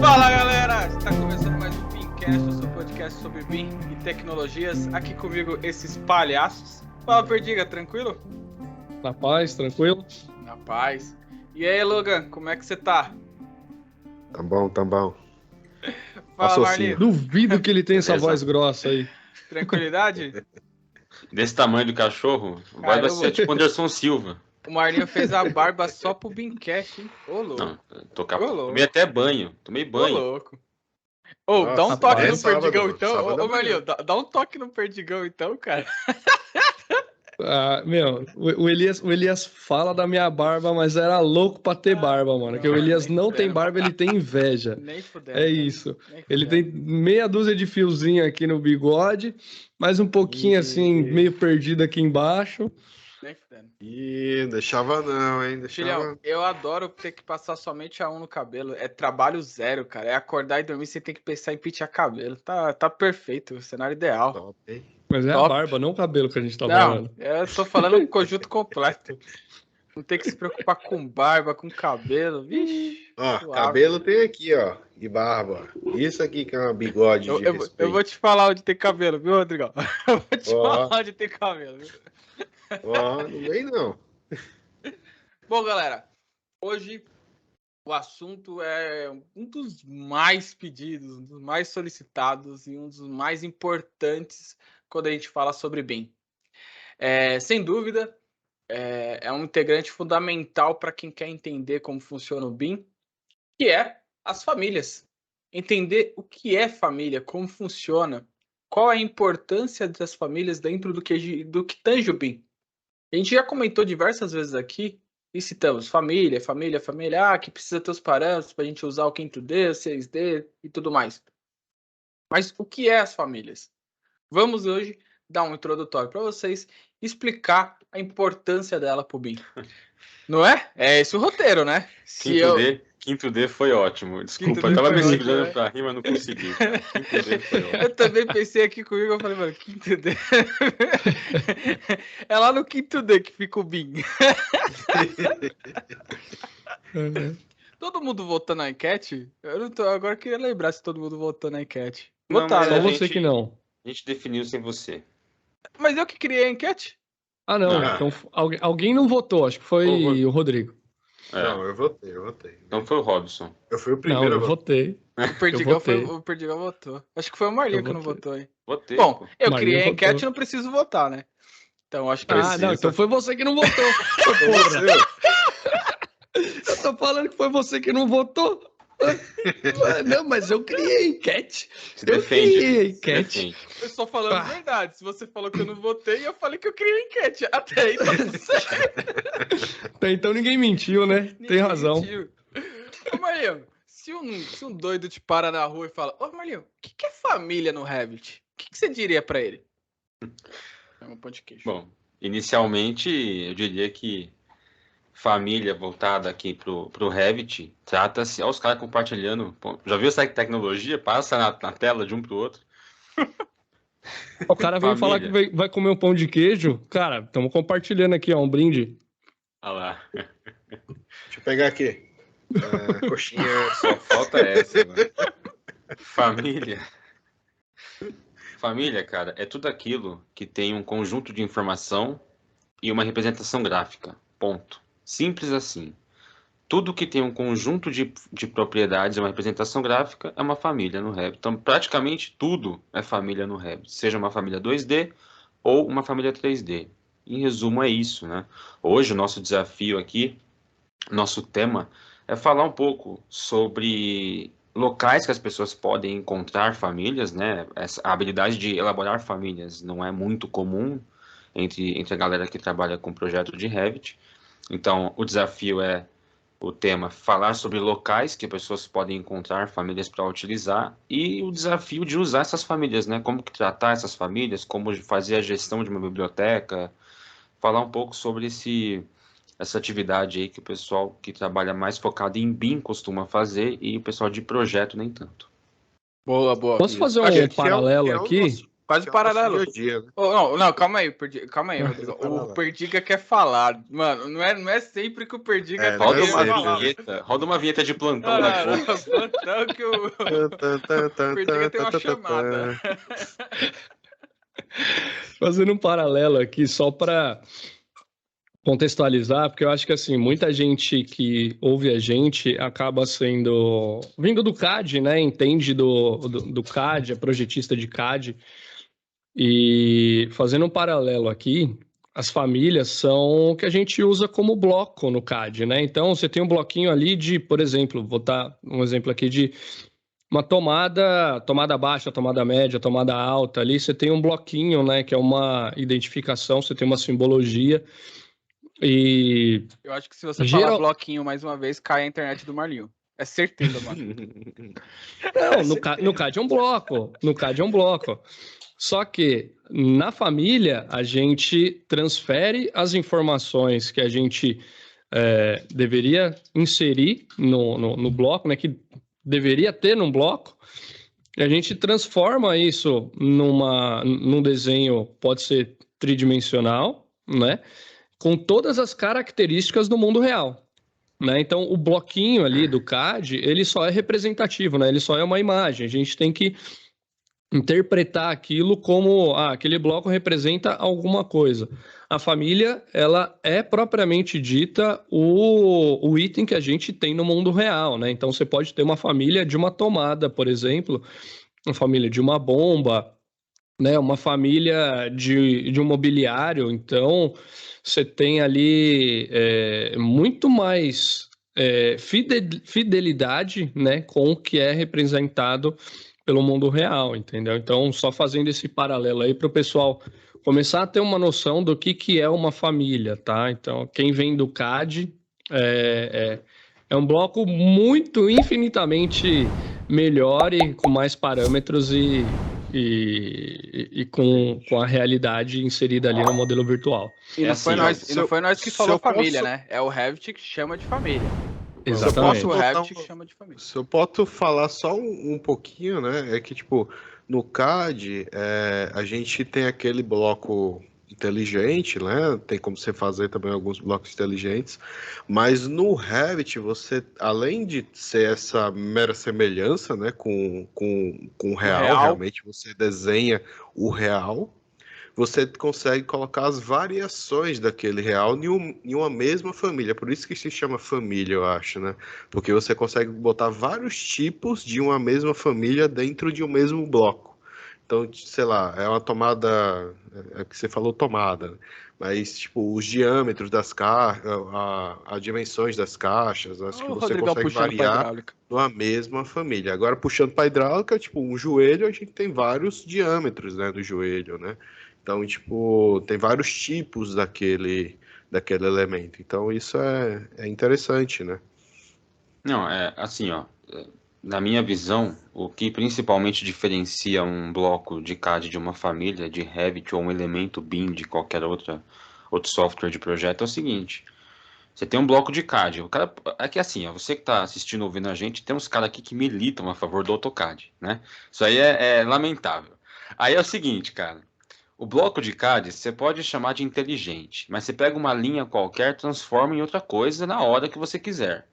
Fala galera, está começando mais um BIMcast, o seu podcast sobre BIM e tecnologias. Aqui comigo esses palhaços. Fala Perdiga, tranquilo? Na paz, tranquilo? Na paz. E aí Logan, como é que você tá? Tá bom. Fala Marlinho. Duvido que ele tenha essa Beleza. voz grossa aí. Tranquilidade? Desse tamanho do cachorro, vai ser tipo Anderson Silva. O Marlinho fez a barba só pro BIMcast, hein? Ô louco. Não, Ô, louco. tomei até banho. Tomei Ô banho. louco. Ô, dá um Nossa, toque é no Perdigão sábado, então. sábado Ô amanhã. Marlinho, dá um toque no Perdigão então, cara. Ah, meu, o Elias fala da minha barba, mas era louco pra ter barba, mano. Que o Elias nem não tem fudendo. barba, ele tem inveja. Nem fudendo. É cara. isso. Nem Ele fudendo. tem meia dúzia de fiozinho aqui no bigode, mas um pouquinho assim, meio perdido aqui embaixo. Nem fudendo. Ih, deixava não, hein? Filhão, Deixava. eu adoro ter que passar somente a 1 no cabelo. É trabalho zero, cara. É acordar e dormir sem ter que pensar em pentear cabelo. Tá perfeito, o cenário ideal. Top, hein? Mas é Top. a barba, não o cabelo que a gente tá Não, falando. eu tô falando um conjunto completo. Não tem que se preocupar com barba, com cabelo. Vixe. Ó, suave. cabelo tem aqui, ó. E barba. Isso aqui que é um bigode de Eu respeito. vou te falar onde tem cabelo, viu, Rodrigão? Eu vou te Ó. falar onde tem cabelo, viu? Ó, não vem não. Bom, galera, hoje o assunto é um dos mais pedidos, um dos mais solicitados e um dos mais importantes quando a gente fala sobre BIM. Sem dúvida, é um integrante fundamental para quem quer entender como funciona o BIM, que é as famílias. Entender o que é família, como funciona, qual a importância das famílias dentro do que tange o BIM. A gente já comentou diversas vezes aqui e citamos família, que precisa ter os parâmetros para a gente usar o 5D, o 6D e tudo mais. Mas o que é as famílias? Vamos hoje dar um introdutório para vocês explicar a importância dela para o BIM. Não é? É esse o roteiro, né? Quinto D foi ótimo. Desculpa, Quinto D eu tava foi me ótimo, segurando né? pra rir, mas não consegui. Quinto D foi ótimo. Eu também pensei aqui comigo, eu falei, mano, quinto D. É lá no quinto D que fica o BIM. Todo mundo votou na enquete? Agora eu queria lembrar se todo mundo votou na enquete. Não, Votaram, mas Só né? você que não. A gente definiu sem você. Mas eu que criei a enquete? Ah, não. Ah. Então alguém não votou, acho que foi o Rodrigo. É, Não, eu votei. então foi o Robson. Eu fui o Não, primeiro eu a votar. votei. O Perdigão, votei. o Perdigão votou. Acho que foi o Marlinho Eu que não votei. votou, hein? Votei. Bom, Pô. eu Marlinho criei a enquete e votou. não preciso votar, né? Então acho que Ah, Precisa. não, então foi você que não votou. Porra. Eu tô falando que foi você que não votou. Não, mas eu criei a enquete. Se Eu defende. criei a Se enquete. defende. eu estou falando a Ah. verdade. Se você falou que eu não votei, eu falei que eu criei a enquete. Até aí tá tudo certo. Até então ninguém mentiu, né? Tem Ninguém razão. mentiu. Ô, Marlinho, se um doido te para na rua e fala, ô, Marlinho, o que é família no Revit? O que você diria pra ele? É um pão de queijo. Bom, inicialmente eu diria que família voltada aqui pro Revit trata-se. Olha os caras compartilhando. Pô, já viu essa tecnologia? Passa na tela de um pro outro. O cara veio falar que Família. vai comer um pão de queijo. Cara, estamos compartilhando aqui, ó, um brinde. Olha lá. Deixa eu pegar aqui. Coxinha. Só falta essa, né? Família. Família, cara, é tudo aquilo que tem um conjunto de informação e uma representação gráfica. Ponto. Simples assim. Tudo que tem um conjunto de propriedades e uma representação gráfica é uma família no Revit. Então, praticamente tudo é família no Revit. Seja uma família 2D ou uma família 3D. Em resumo, é isso, né? Hoje, o nosso desafio aqui, nosso tema, é falar um pouco sobre locais que as pessoas podem encontrar famílias, né? A habilidade de elaborar famílias não é muito comum entre a galera que trabalha com projeto de Revit. Então, o desafio é o tema falar sobre locais que pessoas podem encontrar famílias para utilizar e o desafio de usar essas famílias, né? Como que tratar essas famílias, como fazer a gestão de uma biblioteca, falar um pouco sobre essa atividade aí que o pessoal que trabalha mais focado em BIM costuma fazer e o pessoal de projeto nem tanto. Boa, boa. Posso fazer Acho um que paralelo é o aqui? nosso- Quase Que é o paralelo. nosso dia a dia, né? Não, calma aí, Rodrigo. O Perdiga quer falar. Mano, não é sempre que o Perdiga não Roda é uma sempre, falar. vinheta. Roda uma vinheta de plantão da Globo. Plantão que o Perdiga tem uma chamada. Fazendo um paralelo aqui, só para contextualizar, porque eu acho que assim, muita gente que ouve a gente acaba sendo vindo do CAD, né? Entende do CAD, é projetista de CAD. E fazendo um paralelo aqui, as famílias são o que a gente usa como bloco no CAD, né? Então você tem um bloquinho ali de, por exemplo, vou dar um exemplo aqui de uma tomada baixa, tomada média, tomada alta ali, você tem um bloquinho, né, que é uma identificação, você tem uma simbologia e Eu acho que se você falar geral... bloquinho mais uma vez, cai a internet do Marlinho. É certeza, mano. Não, no CAD é um bloco, no CAD é um bloco. Só que na família a gente transfere as informações que a gente deveria inserir no bloco, né, que deveria ter num bloco, e a gente transforma isso num desenho, pode ser tridimensional, né, com todas as características do mundo real. Né? Então, o bloquinho ali do CAD, ele só é representativo, né? Ele só é uma imagem. A gente tem que interpretar aquilo como aquele bloco representa alguma coisa. A família, ela é propriamente dita o item que a gente tem no mundo real, né? Então, você pode ter uma família de uma tomada, por exemplo, uma família de uma bomba, né? Uma família de um mobiliário. Então, você tem ali muito mais fidelidade, né, com o que é representado pelo mundo real, entendeu? Então, só fazendo esse paralelo aí para o pessoal começar a ter uma noção do que é uma família, tá? Então, quem vem do CAD é um bloco muito, infinitamente melhor e com mais parâmetros e com a realidade inserida ali no modelo virtual. E não foi nós, Se eu- foi nós que se falou eu família, posso- né? É o Revit que chama de família. Exatamente. O Revit que chama de família. Se eu posso falar só um pouquinho, né? É que, tipo, no CAD, a gente tem aquele bloco inteligente, né? Tem como você fazer também alguns blocos inteligentes, mas no Revit, você, além de ser essa mera semelhança, né, com o real, realmente você desenha o real, você consegue colocar as variações daquele real em uma mesma família. Por isso que se chama família, eu acho, né? Porque você consegue botar vários tipos de uma mesma família dentro de um mesmo bloco. Então, sei lá, é uma tomada, é que você falou tomada, né? Mas, tipo, os diâmetros das caixas, as dimensões das caixas, acho que O você Rodrigão consegue puxando pra variar hidráulica. numa mesma família. Agora, puxando para hidráulica, tipo, um joelho, a gente tem vários diâmetros, né, do joelho, né? Então, tipo, tem vários tipos daquele elemento. Então, isso é interessante, né? Não, é assim, ó. Na minha visão, o que principalmente diferencia um bloco de CAD de uma família, de Revit ou um elemento BIM de qualquer outro software de projeto é o seguinte. Você tem um bloco de CAD. O cara, é que assim, ó, você que está assistindo, ouvindo a gente, tem uns caras aqui que militam a favor do AutoCAD, né? Isso aí é lamentável. Aí é o seguinte, cara. O bloco de CAD você pode chamar de inteligente, mas você pega uma linha qualquer, transforma em outra coisa na hora que você quiser.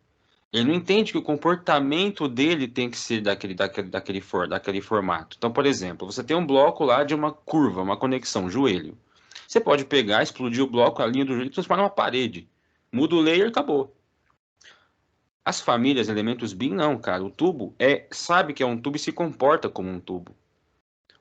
Ele não entende que o comportamento dele tem que ser daquele formato. Então, por exemplo, você tem um bloco lá de uma curva, uma conexão, joelho. Você pode pegar, explodir o bloco, a linha do joelho e transformar numa parede. Muda o layer, acabou. As famílias, elementos BIM, não, cara. O tubo sabe que é um tubo e se comporta como um tubo.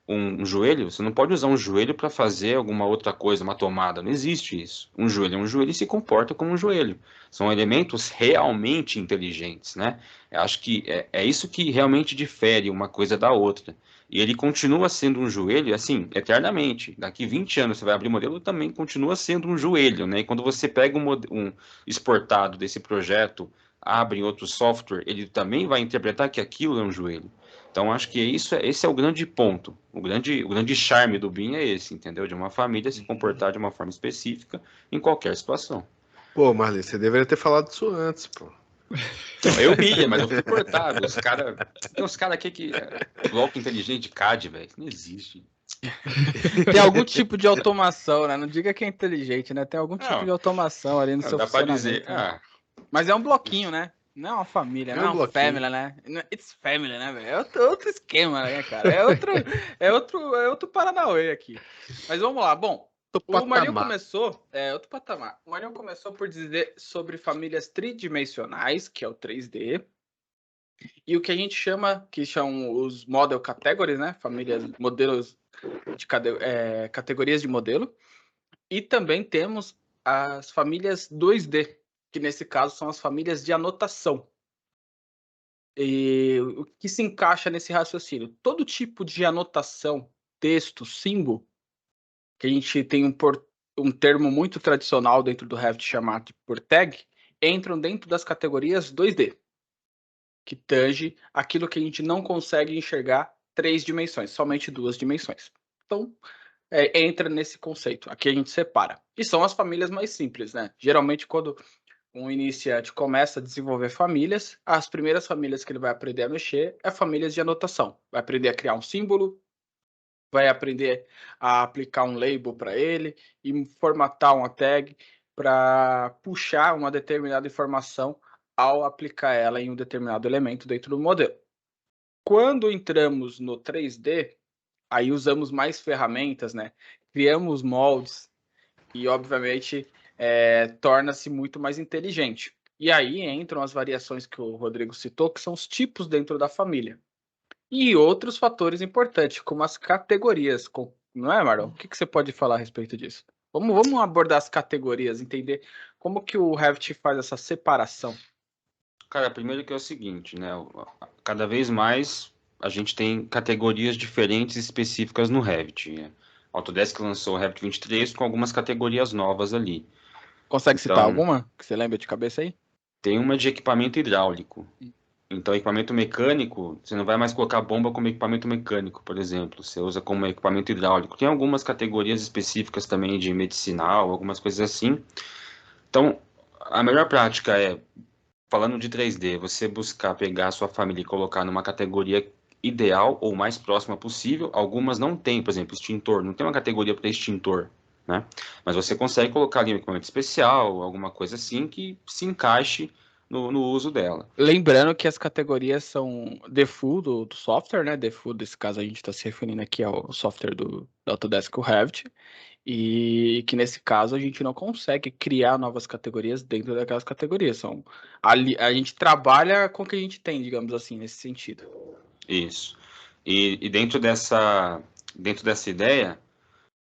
Um joelho, você não pode usar um joelho para fazer alguma outra coisa, uma tomada. Não existe isso. Um joelho é um joelho e se comporta como um joelho. São elementos realmente inteligentes, né? Eu acho que é isso que realmente difere uma coisa da outra. E ele continua sendo um joelho, assim, eternamente. Daqui 20 anos você vai abrir o modelo, também continua sendo um joelho, né? E quando você pega um exportado desse projeto, abre em outro software, ele também vai interpretar que aquilo é um joelho. Então, acho que esse é o grande ponto. O grande charme do BIM é esse, entendeu? De uma família se comportar de uma forma específica em qualquer situação. Pô, Marlene, você deveria ter falado isso antes, pô. Não, eu ia, mas eu fui cortado. Tem uns caras aqui que. Bloco inteligente de CAD, velho. Não existe. Tem algum tipo de automação, né? Não diga que é inteligente, né? Tem algum tipo Não, de automação ali no não seu dá pra funcionamento. dizer. Né? Mas é um bloquinho, né? Não é uma família, É não é um uma bloquinho. family, né? It's family, né, velho? É outro esquema, né, cara? É outro Paranauê aqui. Mas vamos lá. Bom, o Marlinho começou, outro patamar. O Marlinho começou por dizer sobre famílias tridimensionais, que é o 3D, e o que a gente chama, que são os model categories, né? Famílias, modelos de categorias de modelo. E também temos as famílias 2D, que nesse caso são as famílias de anotação. E o que se encaixa nesse raciocínio? Todo tipo de anotação, texto, símbolo, que a gente tem um termo muito tradicional dentro do Revit chamado por tag, entram dentro das categorias 2D, que tange aquilo que a gente não consegue enxergar 3 dimensões, somente 2 dimensões. Então, entra nesse conceito. Aqui a gente separa. E são as famílias mais simples, né? Geralmente, quando um iniciante começa a desenvolver famílias, as primeiras famílias que ele vai aprender a mexer é famílias de anotação. Vai aprender a criar um símbolo, vai aprender a aplicar um label para ele e formatar uma tag para puxar uma determinada informação ao aplicar ela em um determinado elemento dentro do modelo. Quando entramos no 3D, aí usamos mais ferramentas, né? Criamos moldes e, obviamente, torna-se muito mais inteligente. E aí entram as variações que o Rodrigo citou, que são os tipos dentro da família. E outros fatores importantes, como as categorias. Não é, Marlon? O que você pode falar a respeito disso? Vamos abordar as categorias, entender como que o Revit faz essa separação. Cara, primeiro que é o seguinte, né? Cada vez mais a gente tem categorias diferentes específicas no Revit. Né? A Autodesk lançou o Revit 23 com algumas categorias novas ali. Consegue citar Então, alguma que você lembra de cabeça aí? tem uma de equipamento hidráulico. Então, equipamento mecânico, você não vai mais colocar bomba como equipamento mecânico, por exemplo. Você usa como equipamento hidráulico. Tem algumas categorias específicas também de medicinal, algumas coisas assim. Então, a melhor prática é, falando de 3D, você buscar pegar a sua família e colocar numa categoria ideal ou mais próxima possível. Algumas não tem, por exemplo, extintor. Não tem uma categoria para extintor, né? Mas você consegue colocar ali um equipamento especial, alguma coisa assim que se encaixe no uso dela. Lembrando que as categorias são default do software, né? Default, nesse caso, a gente está se referindo aqui ao software do Autodesk Revit. E que nesse caso a gente não consegue criar novas categorias dentro daquelas categorias. A gente trabalha com o que a gente tem, digamos assim, nesse sentido. Isso. E dentro dessa ideia,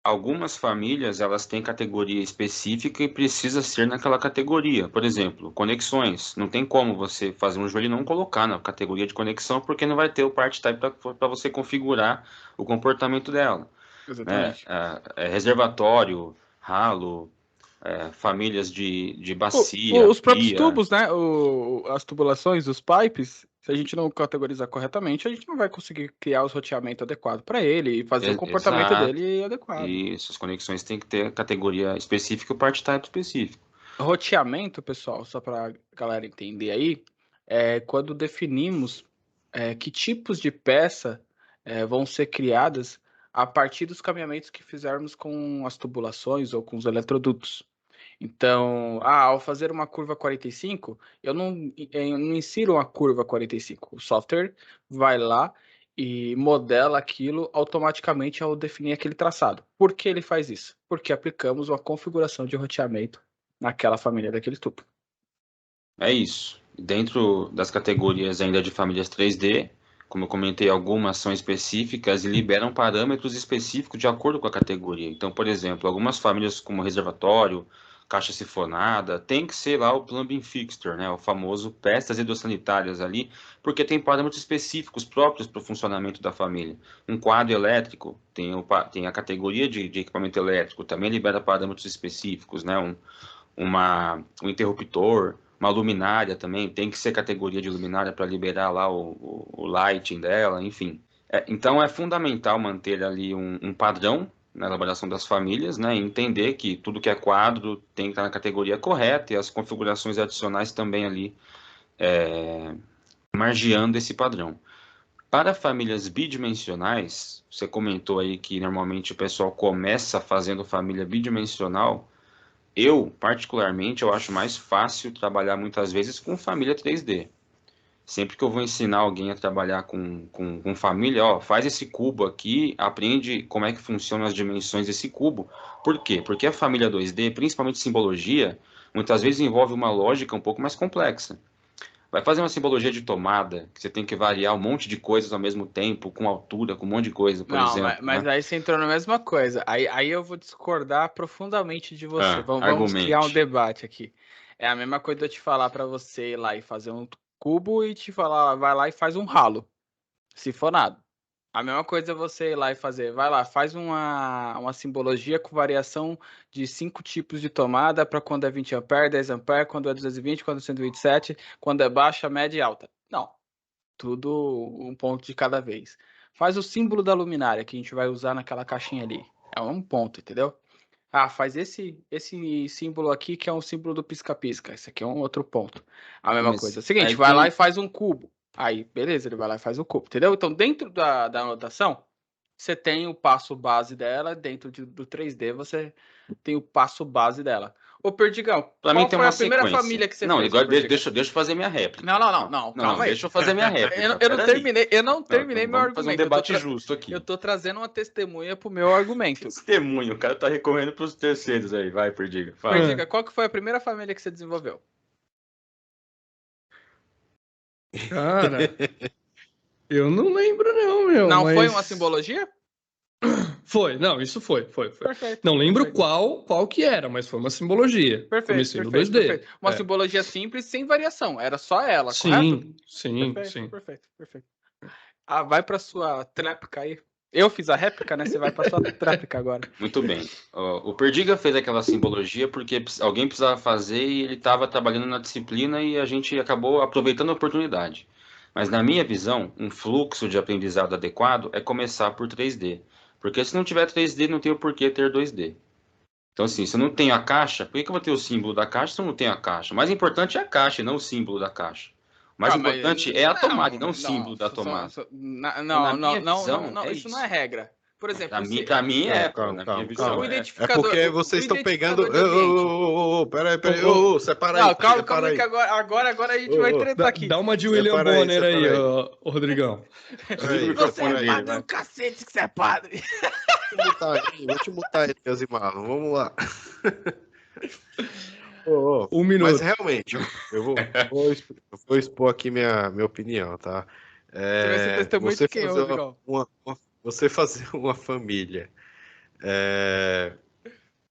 algumas famílias elas têm categoria específica e precisa ser naquela categoria. Por exemplo, conexões. Não tem como você fazer um joelho e não colocar na categoria de conexão, porque não vai ter o part type para você configurar o comportamento dela. Né? Exatamente. Reservatório, ralo, famílias de bacia, Os próprios pia. tubos, né? As tubulações, os pipes, se a gente não categorizar corretamente, a gente não vai conseguir criar os roteamentos adequados para ele e fazer o comportamento Exato. dele adequado. Isso, as conexões têm que ter categoria específica e o part type específico. Roteamento, pessoal, só para a galera entender aí, é quando definimos que tipos de peça vão ser criadas a partir dos caminhamentos que fizermos com as tubulações ou com os eletrodutos. Então, ao fazer uma curva 45, eu não insiro uma curva 45. O software vai lá e modela aquilo automaticamente ao definir aquele traçado. Por que ele faz isso? Porque aplicamos uma configuração de roteamento naquela família daquele tubo. É isso. Dentro das categorias ainda de famílias 3D, como eu comentei, algumas são específicas e liberam parâmetros específicos de acordo com a categoria. Então, por exemplo, algumas famílias como reservatório, caixa sifonada, tem que ser lá o plumbing fixture, né, o famoso peças hidrossanitárias ali, porque tem parâmetros específicos próprios para o funcionamento da família. Um quadro elétrico tem a categoria de equipamento elétrico, também libera parâmetros específicos, né, um interruptor, uma luminária também, tem que ser categoria de luminária para liberar lá o lighting dela, enfim. Então é fundamental manter ali um padrão na elaboração das famílias, né, e entender que tudo que é quadro tem que estar na categoria correta e as configurações adicionais também ali margeando esse padrão. Para famílias bidimensionais, você comentou aí que normalmente o pessoal começa fazendo família bidimensional. Eu, particularmente, eu acho mais fácil trabalhar muitas vezes com família 3D. Sempre que eu vou ensinar alguém a trabalhar com família, ó, faz esse cubo aqui, aprende como é que funcionam as dimensões desse cubo. Por quê? Porque a família 2D, principalmente simbologia, muitas vezes envolve uma lógica um pouco mais complexa. Vai fazer uma simbologia de tomada, que você tem que variar um monte de coisas ao mesmo tempo, com altura, com um monte de coisa, por Não, exemplo, mas né? aí você entrou na mesma coisa. Aí eu vou discordar profundamente de você. Vamos criar um Argumente. debate aqui. É a mesma coisa de eu te falar para você ir lá e fazer um cubo e te falar, vai lá e faz um ralo, se for nada. A mesma coisa é você ir lá e fazer, vai lá, faz uma simbologia com variação de 5 tipos de tomada para quando é 20 ampere, 10 ampere, quando é 220, quando é 127, quando é baixa, média e alta. Não, tudo um ponto de cada vez. Faz o símbolo da luminária que a gente vai usar naquela caixinha ali. É um ponto, entendeu? Ah, faz esse símbolo aqui que é um símbolo do pisca-pisca. Esse aqui é um outro ponto. A mesma coisa. É Mas o seguinte, aí vai lá tem. e faz um cubo. Aí, beleza, ele vai lá e faz o cubo, entendeu? Então, dentro da anotação, você tem o passo base dela. Dentro do 3D, você tem o passo base dela. Ô, Perdigão, Para mim qual tem foi uma a primeira sequência. família que você Não, fez, ô, agora Perdiga? deixa eu fazer minha réplica. Não, calma aí. Deixa eu fazer minha réplica. Eu não Peraí. terminei, Não, meu vamos fazer um argumento. debate justo aqui. Eu tô trazendo uma testemunha pro meu argumento. Testemunho, o cara tá recorrendo pros terceiros aí. Vai, Perdiga. Fala. Perdiga, qual que foi a primeira família que você desenvolveu? Cara, eu não lembro não, meu. Não mas... foi uma simbologia? Foi, não, isso foi. Perfeito. Não lembro perfeito. qual que era, mas foi uma simbologia. Comecei no 2D. Perfeito. Uma simbologia simples, sem variação. Era só ela, correto? Sim. Perfeito. Ah, vai pra sua tréplica aí. Eu fiz a réplica, né? Você vai pra sua tréplica agora. Muito bem. O Perdiga fez aquela simbologia porque alguém precisava fazer e ele estava trabalhando na disciplina e a gente acabou aproveitando a oportunidade. Mas na minha visão, um fluxo de aprendizado adequado é começar por 3D. Porque se não tiver 3D, não tem o porquê ter 2D. Então, assim, se eu não tenho a caixa, por que eu vou ter o símbolo da caixa se eu não tenho a caixa? O mais importante é a caixa e não o símbolo da caixa. O mais importante é a tomada e não o símbolo da tomada. Isso não é regra. Por exemplo, Pra mim é, Calma. na minha visão É é. porque vocês estão pegando. Peraí, separa Não, aí. calma aí que agora a gente vai tretar aqui. Dá uma de William Bonner aí, ô Rodrigão. Você é padre do cacete que você é padre. Vou te mutar aí, Casimar. Vamos lá. Um minuto. Mas realmente, eu vou expor aqui minha opinião, tá? Você vai ser testemunho de quem, Rodrigão? Você fazer uma família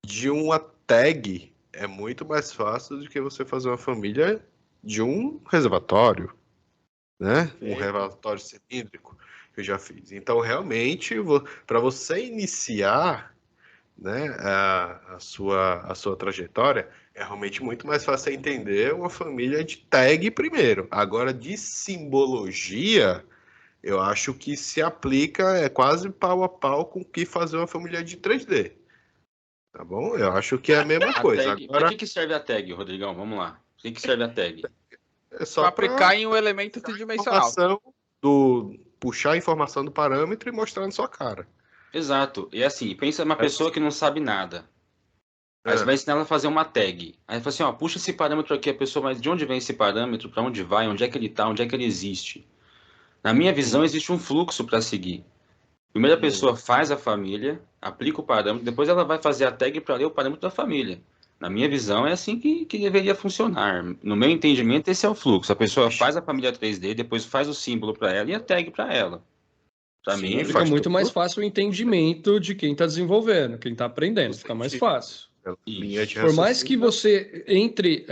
de uma tag é muito mais fácil do que você fazer uma família de um reservatório, né? Um reservatório cilíndrico que eu já fiz. Então, realmente, para você iniciar, né, a sua trajetória, é realmente muito mais fácil entender uma família de tag primeiro. Agora, de simbologia, eu acho que se aplica quase pau a pau com o que fazer uma família de 3D. Tá bom? Eu acho que é a mesma coisa. Tag, agora, pra que serve a tag, Rodrigão? Vamos lá. Pra que serve a tag? é só Pra aplicar em um elemento tridimensional. Puxar a informação do parâmetro e mostrar na sua cara. Exato. E assim, pensa uma pessoa que não sabe nada. Aí você vai ensinar ela a fazer uma tag. Aí fala assim, ó, puxa esse parâmetro aqui, a pessoa, mas de onde vem esse parâmetro? Para onde vai? Onde é que ele tá? Onde é que ele existe? Na minha visão, existe um fluxo para seguir. Primeiro a pessoa faz a família, aplica o parâmetro, depois ela vai fazer a tag para ler o parâmetro da família. Na minha visão, é assim que deveria funcionar. No meu entendimento, esse é o fluxo. A pessoa faz a família 3D, depois faz o símbolo para ela e a tag para ela. Para mim, Fica muito mais fácil o entendimento de quem está desenvolvendo, quem está aprendendo. Fica mais fácil. Por mais que você entre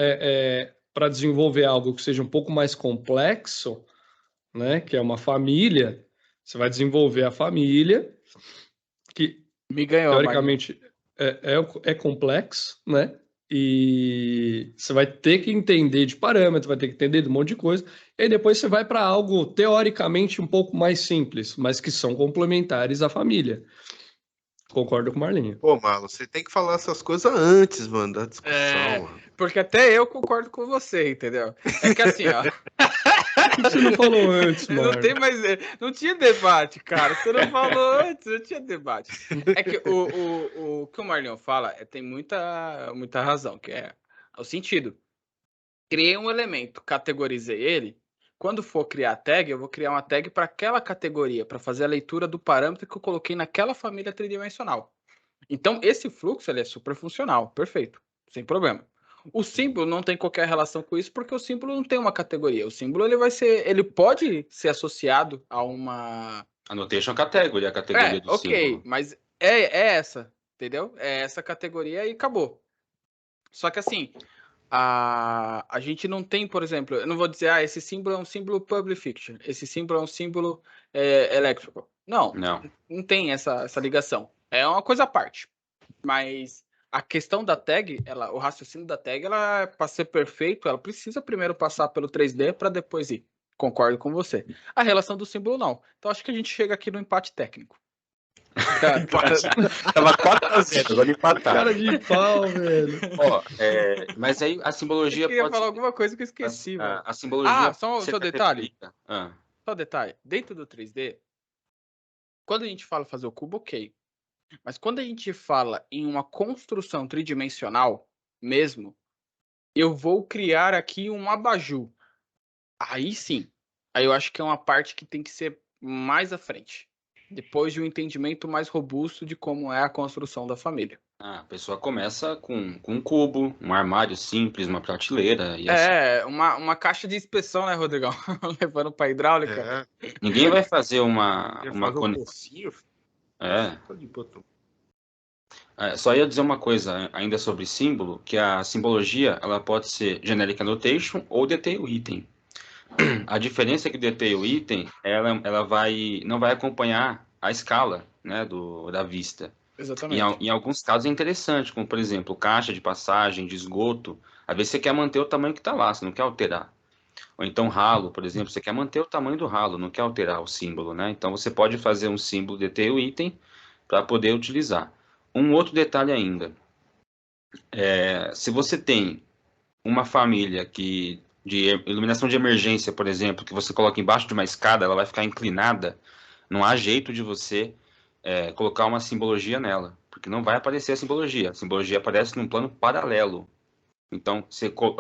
para desenvolver algo que seja um pouco mais complexo, né, que é uma família, você vai desenvolver a família, que teoricamente é complexo, né? E você vai ter que entender de parâmetro, vai ter que entender de um monte de coisa, e aí depois você vai para algo teoricamente um pouco mais simples, mas que são complementares à família. Concordo com o Marlinho. Pô, Marlon, você tem que falar essas coisas antes, mano, da discussão, mano. Porque até eu concordo com você, entendeu? É que assim, ó. Por que você não falou antes, Não Marlon? tem mais. Não tinha debate, cara. Você não falou antes, não tinha debate. É que o que o Marlinho fala tem muita razão, que é o sentido. Criei um elemento, categorizei ele. Quando for criar a tag, eu vou criar uma tag para aquela categoria, para fazer a leitura do parâmetro que eu coloquei naquela família tridimensional. Então, esse fluxo ele é super funcional, perfeito, sem problema. O símbolo não tem qualquer relação com isso, porque o símbolo não tem uma categoria. O símbolo ele pode ser associado a uma Annotation category, a categoria do símbolo. mas é essa, entendeu? É essa categoria e acabou. Só que assim, a gente não tem, por exemplo, eu não vou dizer, esse símbolo é um símbolo public fiction, esse símbolo é um símbolo electrical. Não tem essa ligação. É uma coisa à parte. Mas a questão da tag, o raciocínio da tag, ela para ser perfeito, ela precisa primeiro passar pelo 3D para depois ir. Concordo com você. A relação do símbolo, não. Então acho que a gente chega aqui no empate técnico. Tava 4-0, agora empataram. Cara de pau, velho. Ó, mas aí a simbologia Eu queria pode falar ser... alguma coisa que eu esqueci, mano. A simbologia só você detalhe. Ah. Só detalhe. Dentro do 3D, quando a gente fala fazer o cubo, ok. Mas quando a gente fala em uma construção tridimensional mesmo, eu vou criar aqui um abajur. Aí sim. Aí eu acho que é uma parte que tem que ser mais à frente. Depois de um entendimento mais robusto de como é a construção da família. A pessoa começa com um cubo, um armário simples, uma prateleira. E uma caixa de inspeção, né, Rodrigão? Levando para hidráulica. Ninguém vai fazer uma pocinho. Só ia dizer uma coisa ainda sobre símbolo, que a simbologia ela pode ser generic annotation ou detail item. A diferença é que o detail item ela não vai acompanhar a escala, né, da vista. Exatamente. Em alguns casos é interessante, como por exemplo, caixa de passagem, de esgoto. Às vezes você quer manter o tamanho que está lá, você não quer alterar. Ou então ralo, por exemplo, você quer manter o tamanho do ralo, não quer alterar o símbolo, né? Então você pode fazer um símbolo detail item para poder utilizar. Um outro detalhe ainda, se você tem uma família de iluminação de emergência, por exemplo, que você coloca embaixo de uma escada, ela vai ficar inclinada, não há jeito de você colocar uma simbologia nela, porque não vai aparecer a simbologia aparece num plano paralelo. Então,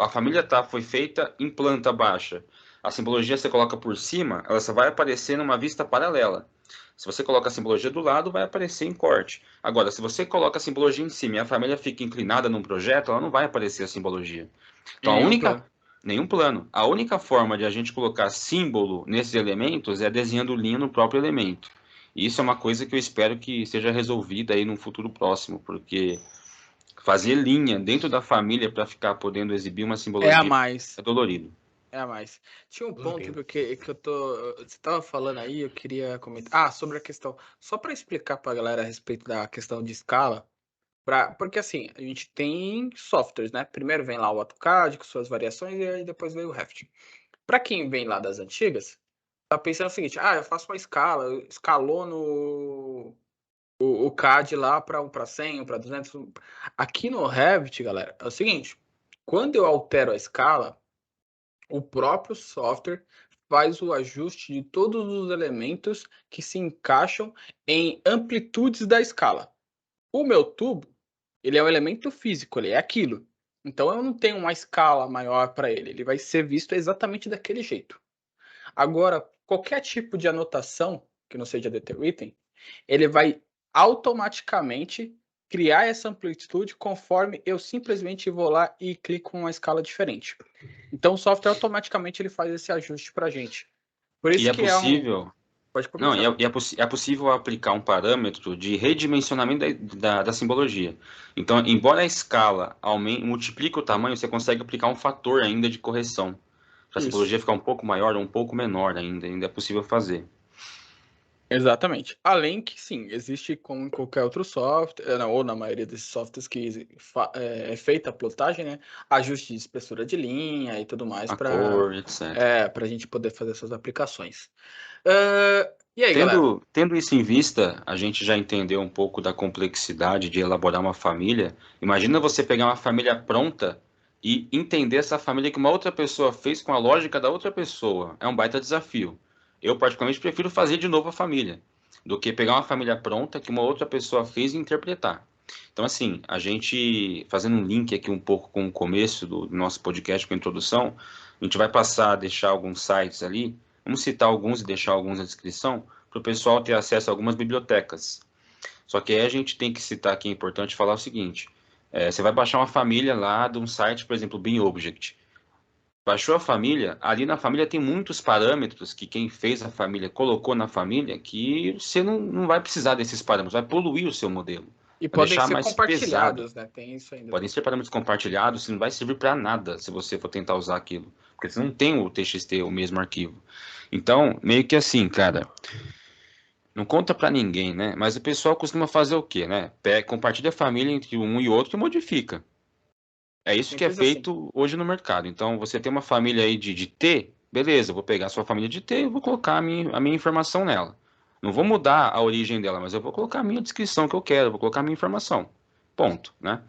a família foi feita em planta baixa, a simbologia você coloca por cima, ela só vai aparecer numa vista paralela. Se você coloca a simbologia do lado, vai aparecer em corte. Agora, se você coloca a simbologia em cima e a família fica inclinada num projeto, ela não vai aparecer a simbologia. Então, nenhum plano. A única forma de a gente colocar símbolo nesses elementos é desenhando linha no próprio elemento. E isso é uma coisa que eu espero que seja resolvida aí no futuro próximo, porque fazer linha dentro da família para ficar podendo exibir uma simbologia é dolorido. É a mais. Tinha um ponto que você tava falando aí, eu queria comentar. Sobre a questão, só para explicar para a galera a respeito da questão de escala, porque assim, a gente tem softwares, né? Primeiro vem lá o AutoCAD com suas variações e aí depois vem o Revit. Para quem vem lá das antigas, tá pensando o seguinte: eu faço uma escala, escalou no o CAD lá para 100, para 200. Aqui no Revit, galera, é o seguinte: quando eu altero a escala, o próprio software faz o ajuste de todos os elementos que se encaixam em amplitudes da escala. O meu tubo, ele é um elemento físico, ele é aquilo. Então eu não tenho uma escala maior para ele, ele vai ser visto exatamente daquele jeito. Agora, qualquer tipo de anotação que não seja detail item, ele vai automaticamente criar essa amplitude conforme eu simplesmente vou lá e clico uma escala diferente. Então o software automaticamente ele faz esse ajuste para a gente. Por isso que possível. Pode começar. Não, é possível aplicar um parâmetro de redimensionamento da simbologia. Então, embora a escala multiplique o tamanho, você consegue aplicar um fator ainda de correção. Para a simbologia ficar um pouco maior ou um pouco menor ainda é possível fazer. Exatamente. Além que, sim, existe como em qualquer outro software, ou na maioria desses softwares que é feita a plotagem, né? Ajuste de espessura de linha e tudo mais cor, etc. Para a gente poder fazer essas aplicações. E aí, galera? Tendo isso em vista, a gente já entendeu um pouco da complexidade de elaborar uma família. Imagina você pegar uma família pronta e entender essa família que uma outra pessoa fez com a lógica da outra pessoa. É um baita desafio. Eu, particularmente, prefiro fazer de novo a família do que pegar uma família pronta que uma outra pessoa fez e interpretar. Então, assim, a gente, fazendo um link aqui um pouco com o começo do nosso podcast, com a introdução, a gente vai passar a deixar alguns sites ali. Vamos citar alguns e deixar alguns na descrição, para o pessoal ter acesso a algumas bibliotecas. Só que aí a gente tem que citar aqui, é importante falar o seguinte, você vai baixar uma família lá de um site, por exemplo, BeamObject. Baixou a família, ali na família tem muitos parâmetros que quem fez a família colocou na família que você não vai precisar desses parâmetros, vai poluir o seu modelo. E Vai podem deixar ser mais compartilhados, pesado. né? Tem isso ainda. Podem ser parâmetros compartilhados, não vai servir para nada se você for tentar usar aquilo. Porque você não tem o TXT, o mesmo arquivo. Então, meio que assim, cara, não conta para ninguém, né? Mas o pessoal costuma fazer o quê, né? Compartilha a família entre um e outro e modifica. É isso que é Simples assim. feito hoje no mercado. Então, você tem uma família aí de T, beleza, eu vou pegar a sua família de T e vou colocar a minha informação nela. Não vou mudar a origem dela, mas eu vou colocar a minha descrição que eu quero, eu vou colocar a minha informação. Ponto, né?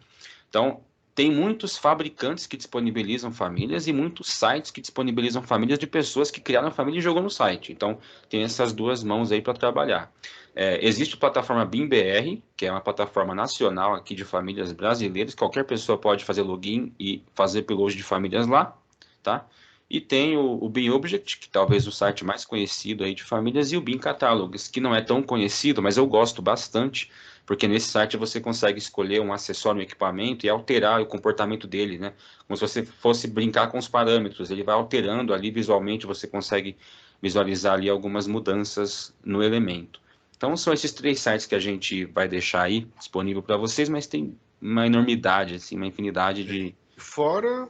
Então, tem muitos fabricantes que disponibilizam famílias e muitos sites que disponibilizam famílias de pessoas que criaram a família e jogou no site. Então, tem essas duas mãos aí para trabalhar. Existe a plataforma BIM-BR, que é uma plataforma nacional aqui de famílias brasileiras. Qualquer pessoa pode fazer login e fazer upload de famílias lá, tá? E tem o BIMObject, que talvez o site mais conhecido aí de famílias, e o BIM Catalogs, que não é tão conhecido, mas eu gosto bastante, porque nesse site você consegue escolher um acessório, um equipamento e alterar o comportamento dele, né? Como se você fosse brincar com os parâmetros, ele vai alterando ali visualmente, você consegue visualizar ali algumas mudanças no elemento. Então são esses 3 sites que a gente vai deixar aí disponível para vocês, mas tem uma enormidade, assim, uma infinidade de... Fora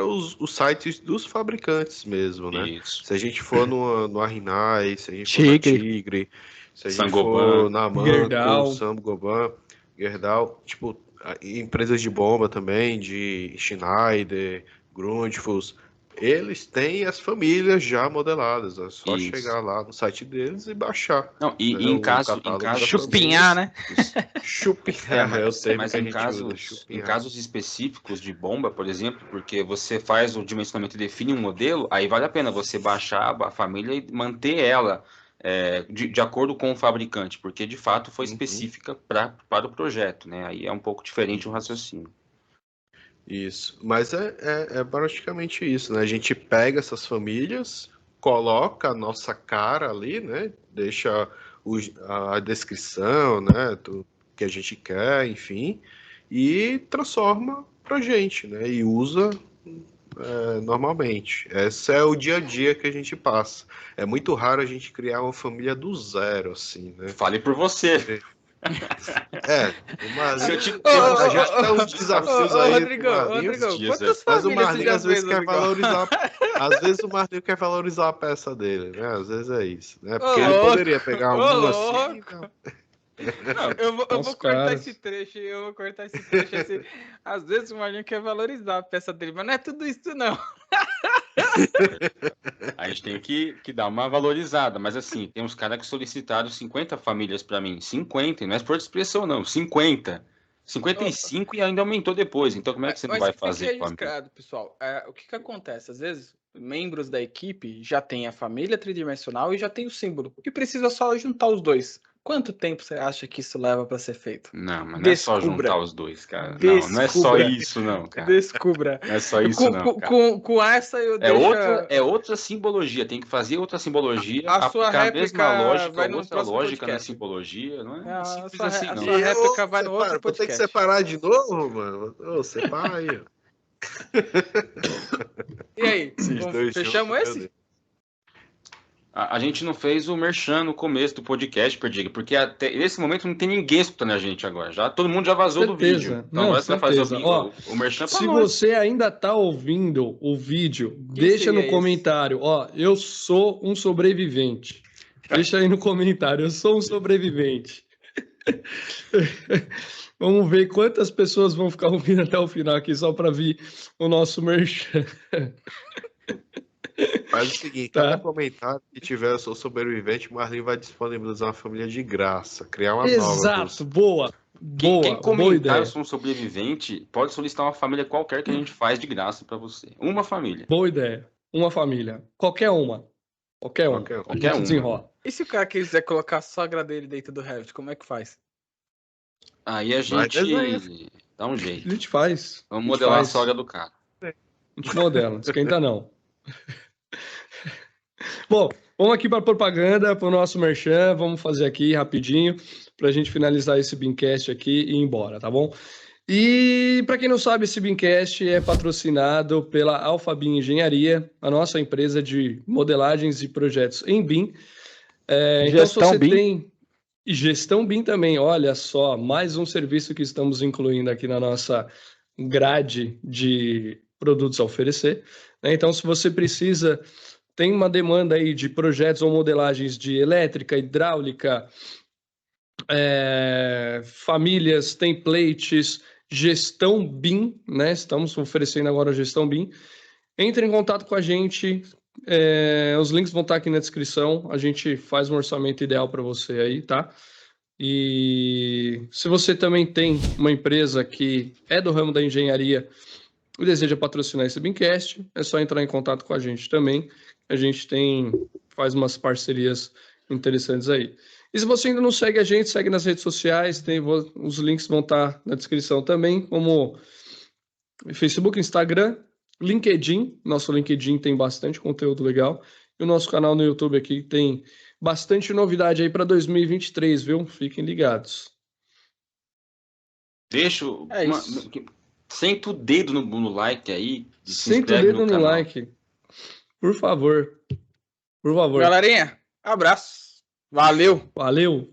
os sites dos fabricantes mesmo, né? Isso. Se a gente for no Arrinai, se a gente for na Tigre, se a gente Sangoban, for na Manco, Gerdau. Sangoban, Gerdau, tipo, empresas de bomba também, de Schneider, Grundfos, eles têm as famílias já modeladas, é só Isso. chegar lá no site deles e baixar. Não, e né, em o caso catálogo das Chupinhar, né? Chupinhar é o termo mas que a em gente usa, em chupinhar. casos específicos de bomba, por exemplo, porque você faz o dimensionamento e define um modelo, aí vale a pena você baixar a família e manter ela de acordo com o fabricante, porque de fato foi específica para o projeto, né? Aí é um pouco diferente o raciocínio. Isso, mas é praticamente isso, né? A gente pega essas famílias, coloca a nossa cara ali, né? Deixa a descrição, né? Do que a gente quer, enfim, e transforma pra gente, né? E usa normalmente. Esse é o dia a dia que a gente passa. É muito raro a gente criar uma família do zero, assim, né? Fale por você. Mas Se eu te- já estão os desafios aí Rodrigo, pro Marlinho. Rodrigo, quantas Mas o famílias você Marlinho já às vezes fez, quer Rodrigo? valorizar. Às vezes o Marlinho quer valorizar a peça dele, né? Às vezes é isso, né? Porque Ô, ele louco, poderia pegar ô, um assim. louco. Não. Não, eu vou Os cortar caras. esse trecho, eu vou cortar esse trecho. Assim. Às vezes o Marlinho quer valorizar a peça dele, mas não é tudo isso, não. A gente tem que dar uma valorizada, mas assim, tem uns caras que solicitaram 50 famílias para mim. 50, não é por expressão, não. 50. 55 e ainda aumentou depois. Então, como é que você não vai fazer Fique com a registrado, pessoal. O que acontece? Às vezes, membros da equipe já tem a família tridimensional e já tem o símbolo. E precisa só juntar os dois. Quanto tempo você acha que isso leva para ser feito? Não, mas não é só Descubra. juntar os dois, cara. Não é só Descubra. isso, não, cara. Descubra. Não é só isso, não, cara. Com essa eu deixo. É outra simbologia. Tem que fazer outra simbologia, A sua aplicar a mesma réplica lógica, vai no outra próximo lógica na podcast. simbologia. Não é A simples sua, assim, a não. sua réplica vai no outro Vou ter que podcast. separar de novo, mano. Ô, separa aí, ó. E aí, Esses dois fechamos juntos, esse? meu Deus. A gente não fez o merchan no começo do podcast, Perdiga, porque até nesse momento não tem ninguém escutando a gente agora. Todo mundo já vazou do Certeza. vídeo. Então Não, agora você vai fazer certeza. Ó, o merchan pra Se nós. você ainda está ouvindo o vídeo, deixa seria no esse? comentário. Ó, eu sou um sobrevivente. Deixa aí no comentário, eu sou um sobrevivente. Vamos ver quantas pessoas vão ficar ouvindo até o final aqui só para ver o nosso merchan. Faz o seguinte, Tá. cada comentário que tiver eu sou sobrevivente, o Marlin vai disponibilizar uma família de graça, criar uma nova. Exato, boa. Quem Boa comentar ideia. eu sou um sobrevivente, pode solicitar uma família qualquer que a gente faz de graça pra você. Uma família. Boa ideia. Uma família. Qualquer uma. Qualquer uma. Qualquer uma. A Qualquer gente uma. desenrola. E se o cara quiser colocar a sogra dele dentro do Revit, como é que faz? Aí a Vai desenhar. gente dá um A jeito. gente faz. Vamos A gente modelar a faz. sogra do cara. A gente modela. Esquenta não. Bom, vamos aqui para propaganda, para o nosso merchan. Vamos fazer aqui rapidinho para a gente finalizar esse Beancast aqui e ir embora, tá bom? E para quem não sabe, esse Beancast é patrocinado pela Alphabin Engenharia, a nossa empresa de modelagens e projetos em BIM. Então, se você tem e gestão BIM também, olha só, mais um serviço que estamos incluindo aqui na nossa grade de produtos a oferecer, né? Então, se você precisa, tem uma demanda aí de projetos ou modelagens de elétrica, hidráulica, famílias, templates, gestão BIM, né? Estamos oferecendo agora a gestão BIM. Entre em contato com a gente, os links vão estar aqui na descrição, a gente faz um orçamento ideal para você aí, tá? E se você também tem uma empresa que é do ramo da engenharia e deseja patrocinar esse Beancast, é só entrar em contato com a gente também. A gente faz umas parcerias interessantes aí. E se você ainda não segue a gente, segue nas redes sociais, os links vão estar na descrição também, como Facebook, Instagram, LinkedIn. Nosso LinkedIn tem bastante conteúdo legal. E o nosso canal no YouTube aqui tem bastante novidade aí para 2023, viu? Fiquem ligados. Deixa Isso. senta o dedo no like aí. Senta o dedo no like. Por favor. Por favor. Galerinha, abraço. Valeu. Valeu.